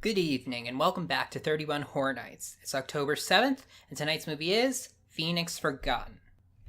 Good evening, and welcome back to 31 Horror Nights. It's October 7th, and tonight's movie is Phoenix Forgotten.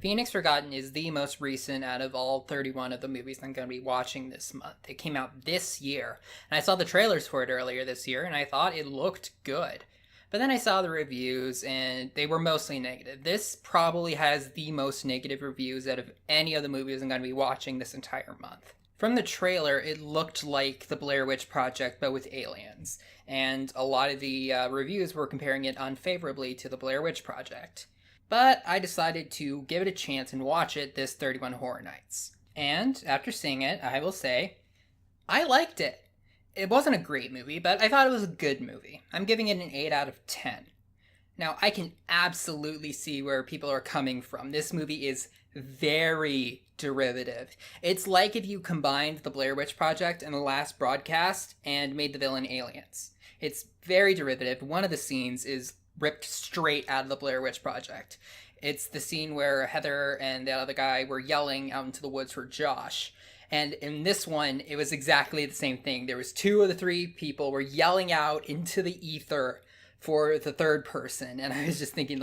Phoenix Forgotten is the most recent out of all 31 of the movies I'm going to be watching this month. It came out this year, and I saw the trailers for it earlier this year, and I thought it looked good. But then I saw the reviews, and they were mostly negative. This probably has the most negative reviews out of any of the movies I'm going to be watching this entire month. From the trailer, it looked like the Blair Witch Project, but with aliens. And a lot of the reviews were comparing it unfavorably to the Blair Witch Project. But I decided to give it a chance and watch it this 31 Horror Nights. And after seeing it, I will say, I liked it. It wasn't a great movie, but I thought it was a good movie. I'm giving it an 8 out of 10. Now, I can absolutely see where people are coming from. This movie is very derivative. It's like if you combined the Blair Witch Project and The Last Broadcast and made the villain aliens. It's very derivative. One of the scenes is ripped straight out of the Blair Witch Project. It's the scene where Heather and the other guy were yelling out into the woods for Josh. And in this one, it was exactly the same thing. There was 2 of the 3 people were yelling out into the ether for the third person. And I was just thinking,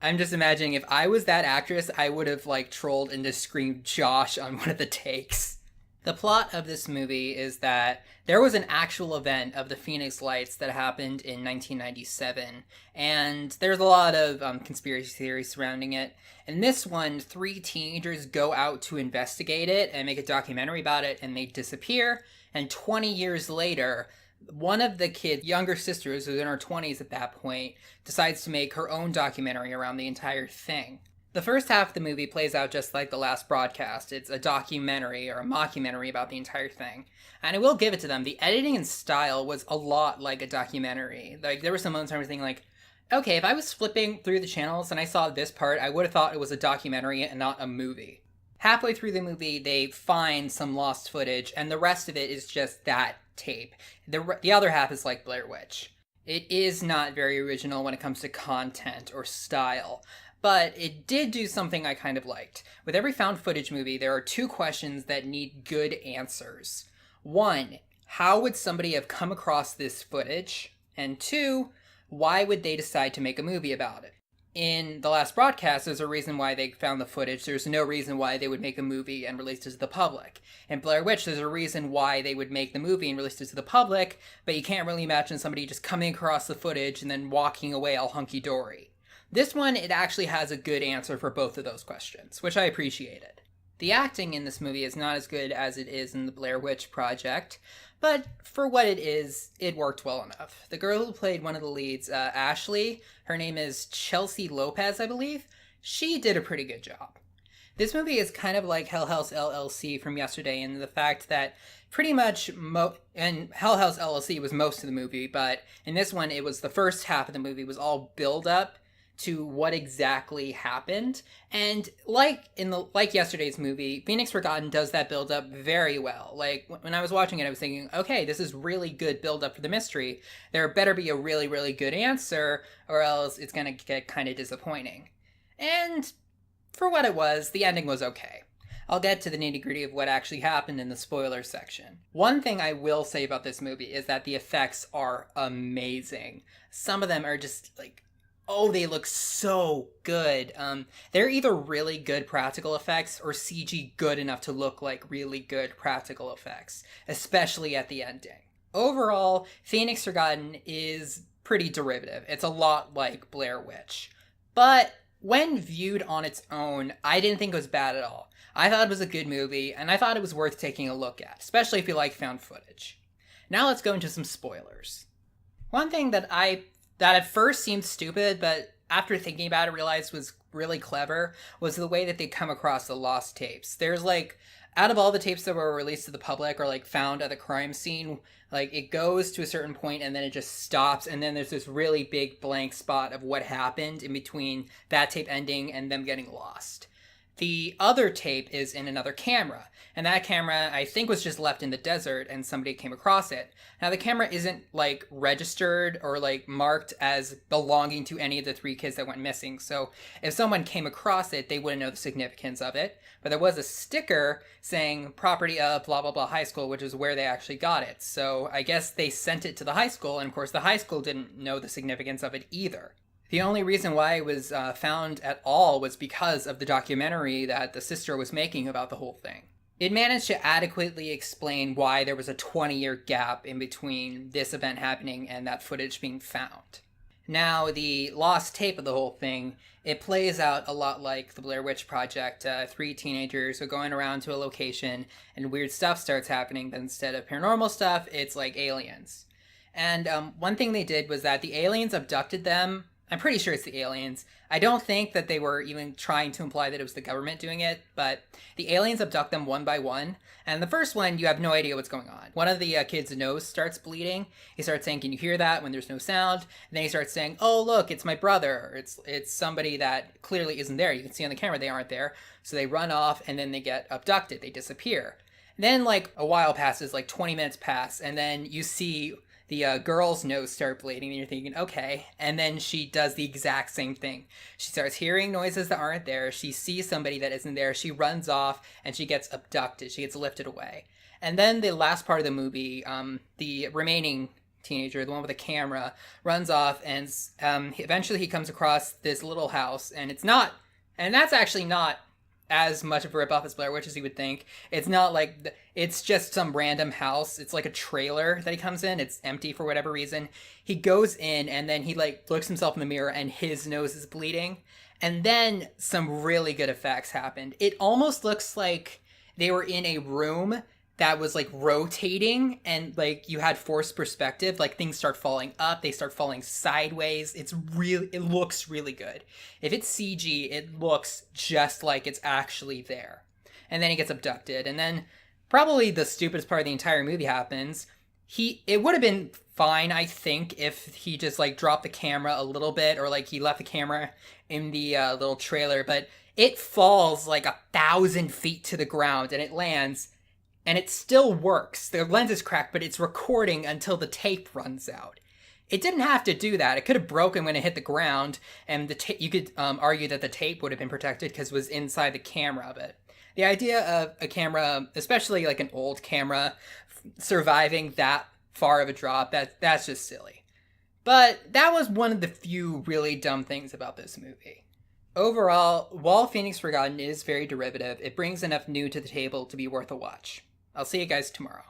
I'm just imagining if I was that actress, I would have, trolled and just screamed Josh on one of the takes. The plot of this movie is that there was an actual event of the Phoenix Lights that happened in 1997, and there's a lot of conspiracy theories surrounding it. In this one, 3 teenagers go out to investigate it and make a documentary about it, and they disappear, and 20 years later, one of the kids' younger sisters, who's in her 20s at that point, decides to make her own documentary around the entire thing. The first half of the movie plays out just like The Last Broadcast. It's a documentary or a mockumentary about the entire thing. And I will give it to them. The editing and style was a lot like a documentary. There were some moments where I was thinking, okay, if I was flipping through the channels and I saw this part, I would have thought it was a documentary and not a movie. Halfway through the movie, they find some lost footage, and the rest of it is just that tape. The other half is like Blair Witch. It is not very original when it comes to content or style, but it did do something I kind of liked. With every found footage movie, there are 2 questions that need good answers. 1, how would somebody have come across this footage? And 2, why would they decide to make a movie about it? In The Last Broadcast, there's a reason why they found the footage. There's no reason why they would make a movie and release it to the public. In Blair Witch, there's a reason why they would make the movie and release it to the public, but you can't really imagine somebody just coming across the footage and then walking away all hunky-dory. This one, it actually has a good answer for both of those questions, which I appreciated. The acting in this movie is not as good as it is in the Blair Witch Project, but for what it is, it worked well enough. The girl who played one of the leads, Ashley, her name is Chelsea Lopez, I believe, she did a pretty good job. This movie is kind of like Hell House LLC from yesterday in the fact that pretty much, and Hell House LLC was most of the movie, but in this one, it was the first half of the movie was all build up to what exactly happened. And like yesterday's movie, Phoenix Forgotten does that build up very well. When I was watching it, I was thinking, okay, this is really good build up for the mystery. There better be a really, really good answer, or else it's gonna get kind of disappointing. And for what it was, the ending was okay. I'll get to the nitty-gritty of what actually happened in the spoiler section. One thing I will say about this movie is that the effects are amazing. Some of them are just oh, they look so good. They're either really good practical effects or CG good enough to look like really good practical effects, especially at the ending. Overall, Phoenix Forgotten is pretty derivative. It's a lot like Blair Witch. But when viewed on its own, I didn't think it was bad at all. I thought it was a good movie, and I thought it was worth taking a look at, especially if you like found footage. Now let's go into some spoilers. One thing that at first seemed stupid, but after thinking about it realized was really clever, was the way that they come across the lost tapes. There's out of all the tapes that were released to the public or found at the crime scene, it goes to a certain point and then it just stops, and then there's this really big blank spot of what happened in between that tape ending and them getting lost. The other tape is in another camera, and that camera I think was just left in the desert and somebody came across it. Now the camera isn't like registered or like marked as belonging to any of the 3 kids that went missing, so if someone came across it, they wouldn't know the significance of it. But there was a sticker saying property of blah blah blah high school, which is where they actually got it. So I guess they sent it to the high school, and of course the high school didn't know the significance of it either. The only reason why it was found at all was because of the documentary that the sister was making about the whole thing. It managed to adequately explain why there was a 20-year gap in between this event happening and that footage being found. Now, the lost tape of the whole thing, it plays out a lot like the Blair Witch Project. 3 teenagers are going around to a location and weird stuff starts happening, but instead of paranormal stuff, it's like aliens. And one thing they did was that the aliens abducted them. I'm pretty sure it's the aliens. I don't think that they were even trying to imply that it was the government doing it, but the aliens abduct them one by one. And the first one, you have no idea what's going on. One of the kids' nose starts bleeding. He starts saying, "Can you hear that?" when there's no sound. And then he starts saying, "Oh, look, it's my brother." It's somebody that clearly isn't there. You can see on the camera they aren't there. So they run off and then they get abducted. They disappear. And then like a while passes, like 20 minutes pass, and then you see the girl's nose start bleeding, and you're thinking, okay. And then she does the exact same thing. She starts hearing noises that aren't there. She sees somebody that isn't there. She runs off, and she gets abducted. She gets lifted away. And then the last part of the movie, the remaining teenager, the one with the camera, runs off, and eventually he comes across this little house, and that's actually not as much of a ripoff as Blair Witch as you would think. It's not like, it's just some random house. It's like a trailer that he comes in. It's empty for whatever reason. He goes in and then he like looks himself in the mirror and his nose is bleeding. And then some really good effects happened. It almost looks like they were in a room that was like rotating and like you had forced perspective, like things start falling up, they start falling sideways. It looks really good. If it's CG, it looks just like it's actually there. And then he gets abducted, and then probably the stupidest part of the entire movie happens. It would have been fine, I think, if he just like dropped the camera a little bit, or like he left the camera in the little trailer, but it falls like 1,000 feet to the ground and it lands. And it still works. The lens is cracked, but it's recording until the tape runs out. It didn't have to do that. It could have broken when it hit the ground, and you could argue that the tape would have been protected because it was inside the camera. But the idea of a camera, especially like an old camera, surviving that far of a drop, that's just silly. But that was one of the few really dumb things about this movie. Overall, while Phoenix Forgotten is very derivative, it brings enough new to the table to be worth a watch. I'll see you guys tomorrow.